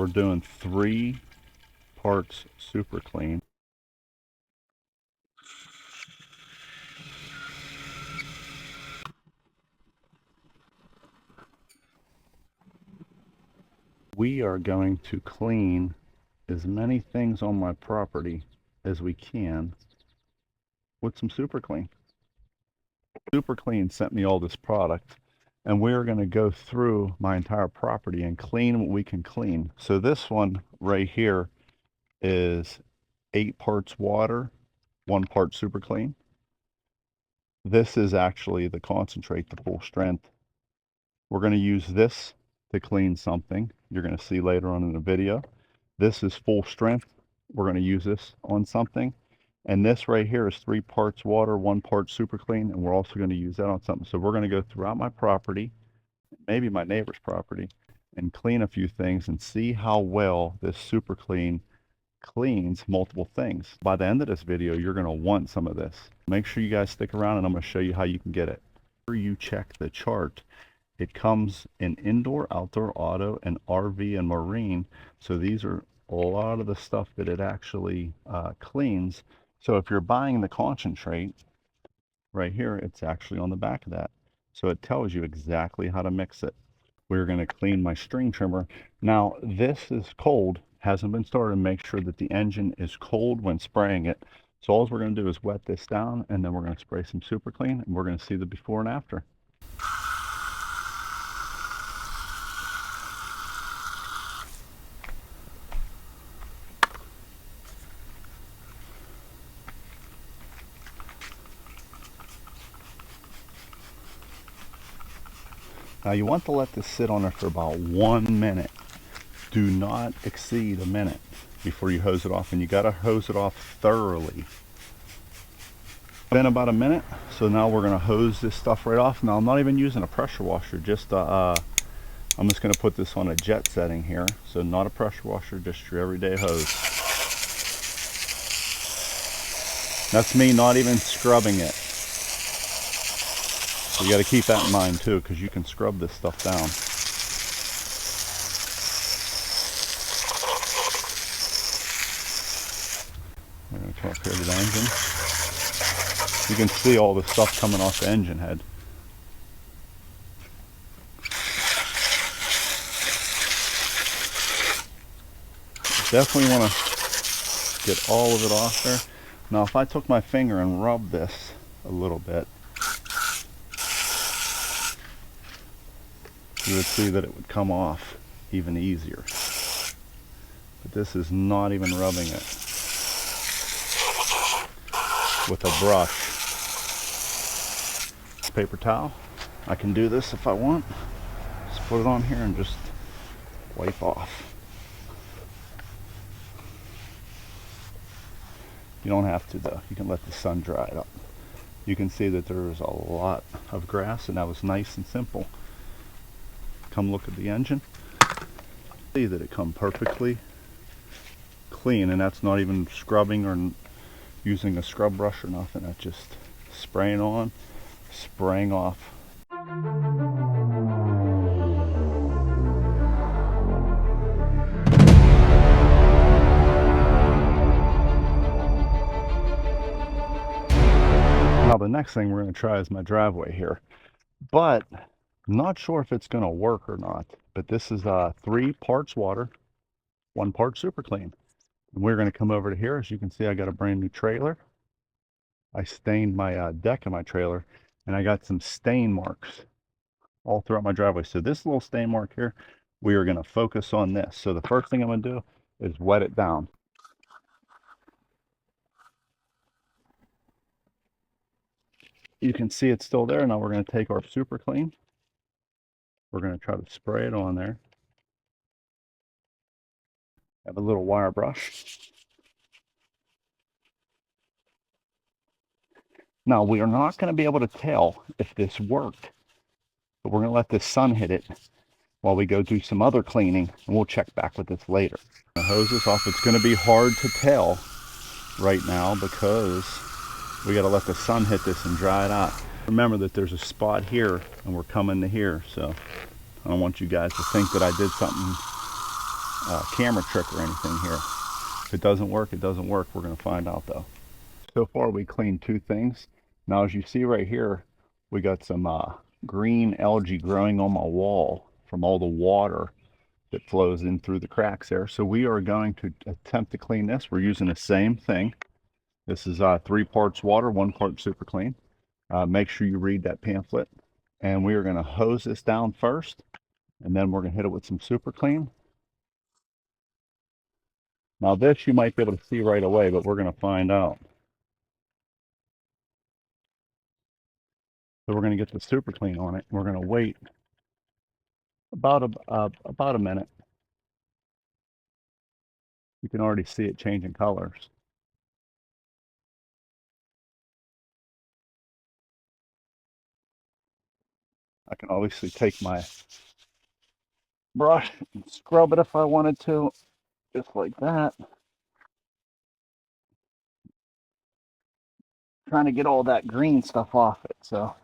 We're doing 3 parts SuperClean. We are going to clean as many things on my property as we can with some SuperClean. SuperClean sent me all this product, and we're going to go through my entire property and clean what we can clean. So this one right here is 8 parts water, 1 part SuperClean. This is actually the concentrate, the full strength. We're going to use this to clean something you're going to see later on in the video. This is full strength. We're going to use this on something. And this right here is 3 parts water, 1 part SuperClean, and we're also going to use that on something. So we're going to go throughout my property, maybe my neighbor's property, and clean a few things and see how well this SuperClean cleans multiple things. By the end of this video, you're going to want some of this. Make sure you guys stick around, and I'm going to show you how you can get it. After you check the chart, it comes in indoor, outdoor, auto, and RV and marine. So these are a lot of the stuff that it actually cleans. So if you're buying the concentrate right here, it's actually on the back of that. So it tells you exactly how to mix it. We're going to clean my string trimmer. Now this is cold, hasn't been started. Make sure that the engine is cold when spraying it. So all we're going to do is wet this down, and then we're going to spray some SuperClean, and we're going to see the before and after. Now you want to let this sit on there for about 1 minute. Do not exceed a minute before you hose it off, and you got to hose it off thoroughly. Been about a minute, so now we're going to hose this stuff right off. Now I'm not even using a pressure washer, just I'm just going to put this on a jet setting here, so not a pressure washer, just your everyday hose. That's me not even scrubbing it. You got to keep that in mind too, because you can scrub this stuff down. We're going to come up here to the engine. You can see all the stuff coming off the engine head. Definitely want to get all of it off there. Now if I took my finger and rubbed this a little bit, you would see that it would come off even easier. But this is not even rubbing it with a brush. Paper towel. I can do this if I want. Just put it on here and just wipe off. You don't have to though. You can let the sun dry it up. You can see that there is a lot of grass, and that was nice and simple. Come look at the engine. See that it come perfectly clean, and that's not even scrubbing or using a scrub brush or nothing. That's just spraying on, spraying off. Now the next thing we're going to try is my driveway here, but I'm not sure if it's going to work or not. But this is 3 parts water, 1 part SuperClean. And we're going to come over to here. As you can see, I got a brand new trailer. I stained my deck of my trailer, and I got some stain marks all throughout my driveway. So this little stain mark here, we are going to focus on this. So the first thing I'm going to do is wet it down. You can see it's still there. Now we're going to take our SuperClean. We're going to try to spray it on there. Have a little wire brush. Now we are not going to be able to tell if this worked, but we're going to let the sun hit it while we go do some other cleaning, and we'll check back with this later. The hose this off. It's going to be hard to tell right now because we got to let the sun hit this and dry it out. Remember that there's a spot here and we're coming to here, so I don't want you guys to think that I did something camera trick or anything here. If it doesn't work, it doesn't work. We're going to find out though. So far we cleaned two things. Now as you see right here, we got some green algae growing on my wall from all the water that flows in through the cracks there. So we are going to attempt to clean this. We're using the same thing. This is 3 parts water, 1 part SuperClean. Make sure you read that pamphlet. And we are going to hose this down first, and then we're going to hit it with some SuperClean. Now this you might be able to see right away, but we're going to find out. So we're going to get the SuperClean on it. We're going to wait about a minute. You can already see it changing colors. I can obviously take my brush and scrub it if I wanted to, just like that. Trying to get all that green stuff off it. So,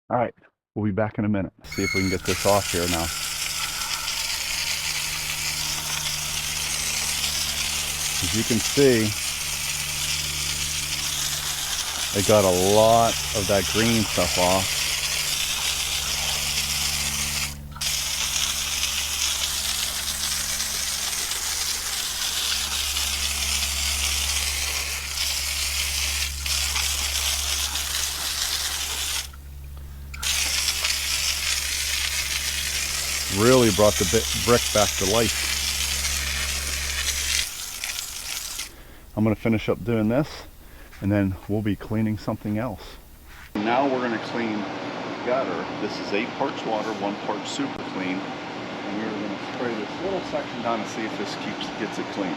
all right, we'll be back in a minute. See if we can get this off here now. As you can see, it got a lot of that green stuff off. Really brought the brick back to life. I'm going to finish up doing this, and then we'll be cleaning something else. Now we're going to clean the gutter. This is 8 parts water, 1 part SuperClean, and we're going to spray this little section down to see if this gets it clean.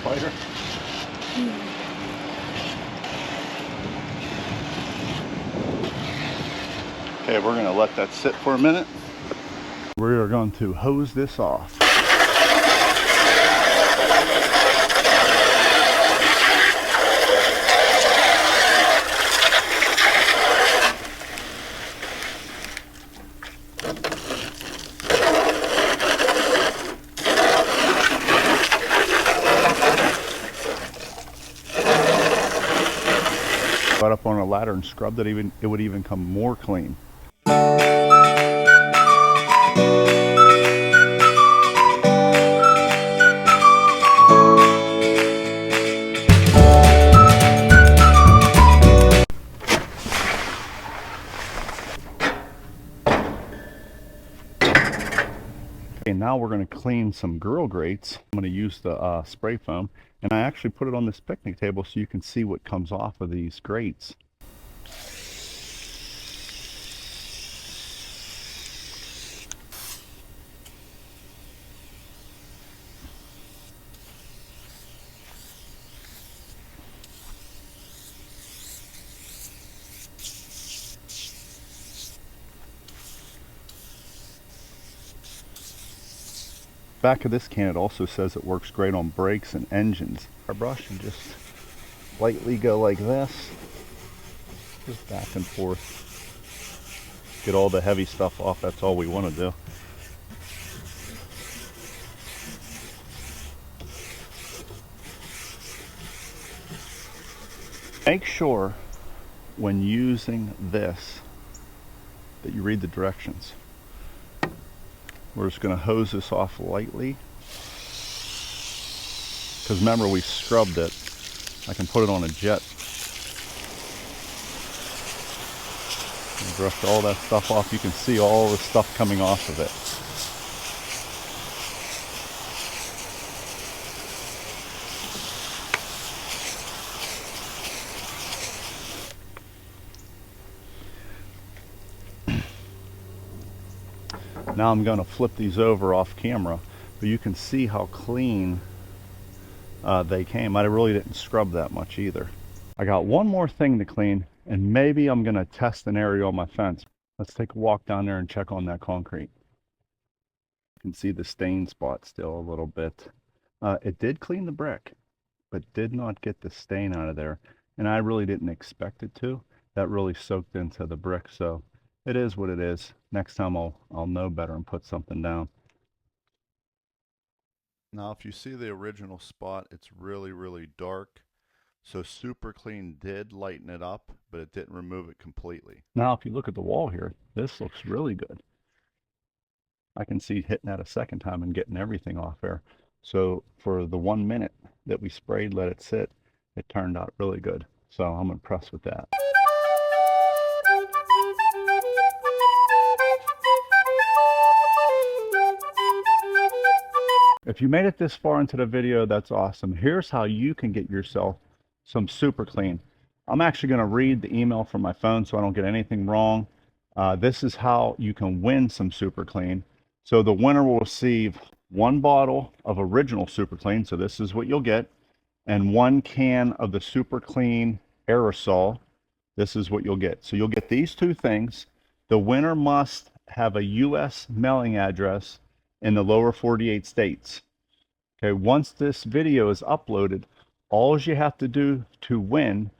Spider. Okay, we're going to let that sit for a minute. We are going to hose this off. Got up on a ladder and scrubbed it, it would even come more clean. Okay, now we're going to clean some grill grates. I'm going to use the spray foam, and I actually put it on this picnic table so you can see what comes off of these grates. Back of this can, it also says it works great on brakes and engines. Our brush and just lightly go like this, just back and forth. Get all the heavy stuff off, that's all we want to do. Make sure when using this that you read the directions. We're just going to hose this off lightly, because remember we scrubbed it. I can put it on a jet and brush all that stuff off. You can see all the stuff coming off of it. Now I'm going to flip these over off camera, but you can see how clean they came. I really didn't scrub that much either. I got one more thing to clean, And maybe I'm going to test an area on my fence. Let's take a walk down there and check on that concrete. You can see the stain spot still a little bit. It did clean the brick, but did not get the stain out of there. And I really didn't expect it to. That really soaked into the brick. So it is what it is. Next time I'll know better and put something down. Now, if you see the original spot, it's really, really dark. So SuperClean did lighten it up, but it didn't remove it completely. Now, if you look at the wall here, this looks really good. I can see hitting that a second time and getting everything off there. So for the 1 minute that we sprayed, let it sit, it turned out really good. So I'm impressed with that. If you made it this far into the video, that's awesome. Here's how you can get yourself some SuperClean. I'm actually going to read the email from my phone so I don't get anything wrong. This is how you can win some SuperClean. So the winner will receive 1 bottle of original SuperClean, so this is what you'll get, and 1 can of the SuperClean aerosol. This is what you'll get. So you'll get these 2 things. The winner must have a U.S. mailing address in the lower 48 states. Okay, once this video is uploaded, all you have to do to win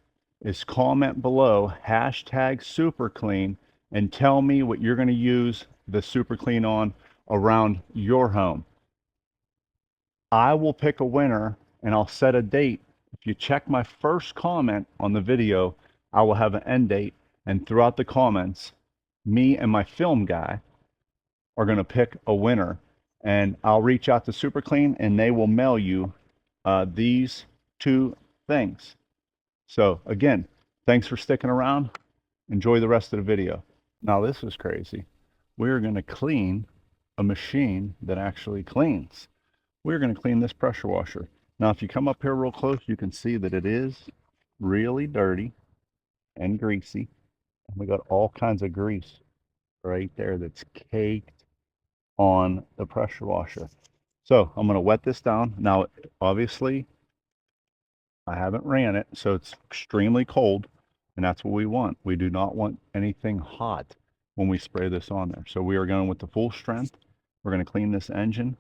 is comment below #SuperClean and tell me what you're going to use the SuperClean on around your home. I will pick a winner and I'll set a date. If you check my first comment on the video, I will have an end date, and throughout the comments, me and my film guy are going to pick a winner, and I'll reach out to SuperClean and they will mail you these 2 things. So again, thanks for sticking around. Enjoy the rest of the video. Now this is crazy. We're going to clean a machine that actually cleans. We're going to clean this pressure washer. Now if you come up here real close, you can see that it is really dirty and greasy. And we got all kinds of grease right there that's caked on the pressure washer. So I'm going to wet this down. Now obviously I haven't ran it, so it's extremely cold, and that's what we want. We do not want anything hot when we spray this on there. So we are going with the full strength. We're going to clean this engine,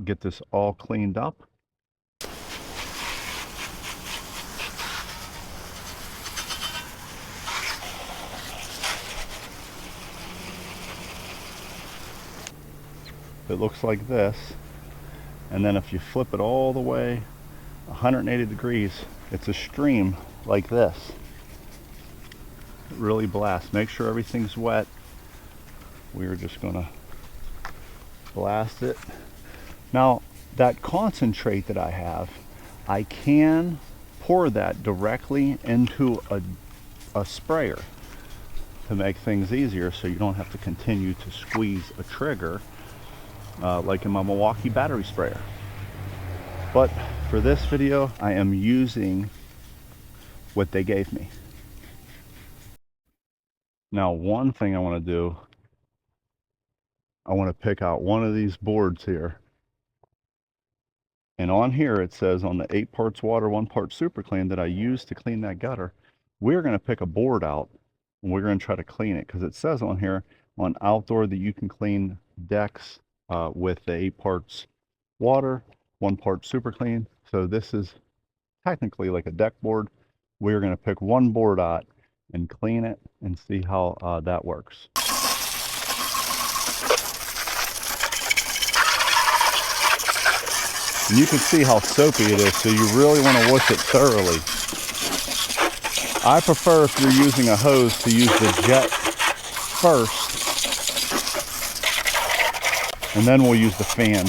get this all cleaned up. It looks like this, and then if you flip it all the way 180 degrees, it's a stream like this. It really blasts. Make sure everything's wet. We're just gonna blast it. Now that concentrate that I have, I can pour that directly into a sprayer to make things easier, so you don't have to continue to squeeze a trigger like in my Milwaukee battery sprayer. But for this video, I am using what they gave me. Now, one thing I want to do, I want to pick out one of these boards here. And on here, it says on the 8 parts water, 1 part SuperClean that I used to clean that gutter, we're going to pick a board out and we're going to try to clean it, because it says on here on outdoor that you can clean decks with the 8 parts water, 1 part SuperClean. So this is technically like a deck board. We're going to pick 1 board out and clean it and see how that works. And you can see how soapy it is, so you really want to wash it thoroughly. I prefer, if you're using a hose, to use the jet first, and then we'll use the fan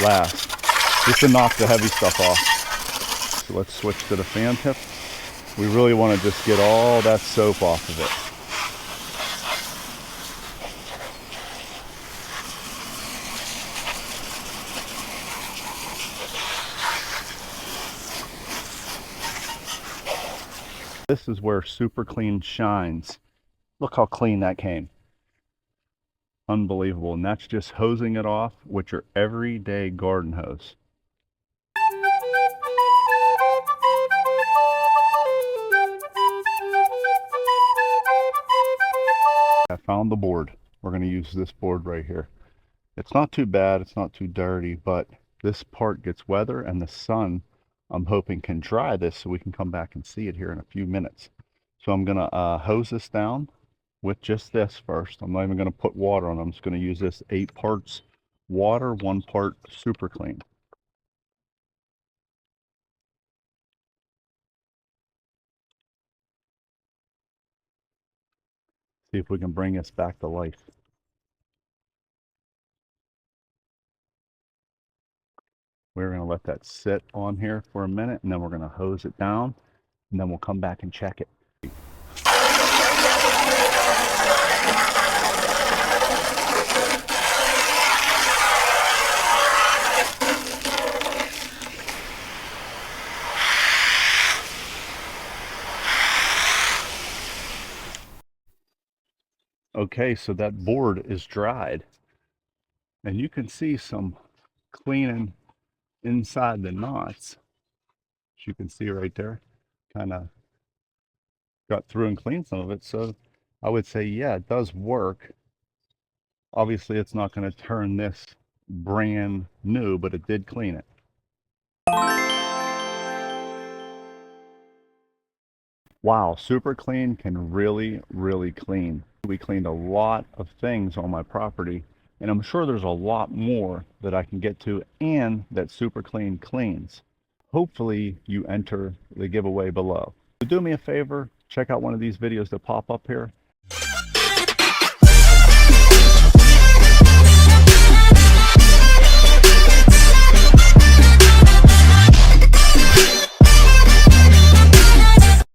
last, just to knock the heavy stuff off. So let's switch to the fan tip. We really want to just get all that soap off of it. This is where SuperClean shines. Look how clean that came. Unbelievable. And that's just hosing it off with your everyday garden hose. I found the board. We're going to use this board right here. It's not too bad, it's not too dirty, but this part gets weather, and the sun, I'm hoping, can dry this so we can come back and see it here in a few minutes. So I'm going to hose this down with just this first. I'm not even going to put water on. I'm just going to use this 8 parts water, 1 part SuperClean. See if we can bring this back to life. We're going to let that sit on here for a minute, and then we're going to hose it down, and then we'll come back and check it. Okay, so that board is dried, and you can see some cleaning inside the knots. As you can see right there, kind of got through and cleaned some of it. So I would say, yeah, it does work. Obviously, it's not going to turn this brand new, but it did clean it. Wow, SuperClean can really, really clean. We cleaned a lot of things on my property, and I'm sure there's a lot more that I can get to and that SuperClean cleans. Hopefully you enter the giveaway below. So do me a favor, check out one of these videos that pop up here.